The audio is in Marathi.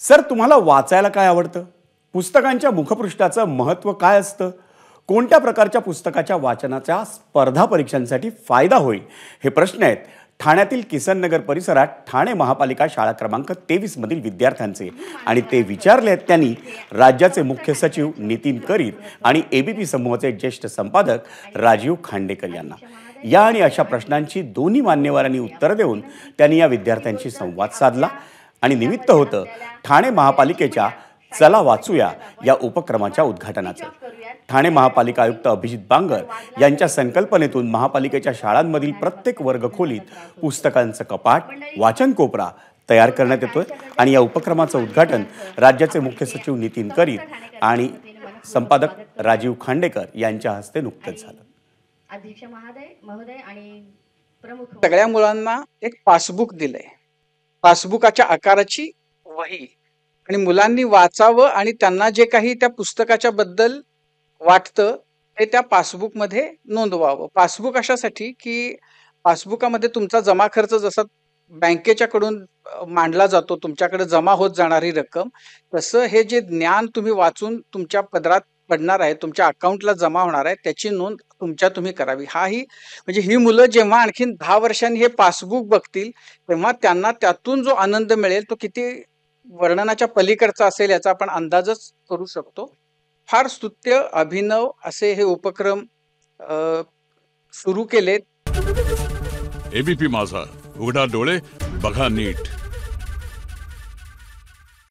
सर, तुम्हाला वाचायला काय आवडतं? पुस्तकांच्या मुखपृष्ठाचं महत्त्व काय असतं? कोणत्या प्रकारच्या पुस्तकाच्या वाचनाच्या स्पर्धा परीक्षांसाठी फायदा होईल? हे प्रश्न आहेत ठाण्यातील किसन नगर परिसरात ठाणे महापालिका शाळा क्रमांक 23 मधील विद्यार्थ्यांचे, आणि ते विचारले आहेत त्यांनी राज्याचे मुख्य सचिव नितीन करीर आणि एबीपी समूहाचे ज्येष्ठ संपादक राजीव खांडेकर यांना। या आणि अशा प्रश्नांची दोन्ही मान्यवरांनी उत्तर देऊन त्यांनी या विद्यार्थ्यांशी संवाद साधला आणि निमित्त होतं ठाणे महापालिकेच्या चला वाचूया या उपक्रमाच्या उद्घाटनाचं। ठाणे महापालिका आयुक्त अभिजित बांगर यांच्या संकल्पनेतून महापालिकेच्या शाळांमधील प्रत्येक वर्गखोलीत पुस्तकांचं कपाट, वाचन कोपरा तयार करण्यात येतोय आणि या उपक्रमाचं उद्घाटन राज्याचे मुख्य सचिव नितीन करीर आणि संपादक राजीव खांडेकर यांच्या हस्ते नुकतेच झालं। अध्यक्ष महोदय आणि प्रमुख सगळ्या मुलांना एक पासबुक दिलंय, पासबुकाच्या आकाराची वही, आणि मुलांनी वाचावं आणि त्यांना जे काही त्या पुस्तकाच्या बद्दल वाटतं ते त्या पासबुक मध्ये नोंदवावं। पासबुक अशासाठी की पासबुकामध्ये तुमचा जमा खर्च जसा बँकेच्याकडून मांडला जातो, तुमच्याकडे जमा होत जाणारी रक्कम, तसं हे जे ज्ञान तुम्ही वाचून तुमच्या पदरात पडणार आहे, तुमच्या अकाउंटला जमा होणार आहे, त्याची नोंद तुम्ही करावी। म्हणजे ही मुलं जेव्हा आणखीन 10 वर्षांनी हे पासबुक बघतील तेव्हा त्यांना त्यातून जो आनंद मिळेल तो किती वर्णनाच्या पलीकडचा असेल याचा आपण अंदाजच करू शकतो। फार स्तुत्य अभिनव असे हे उपक्रम सुरू केलेत। एबीपी माझा, उघडा डोळे बघा नीट।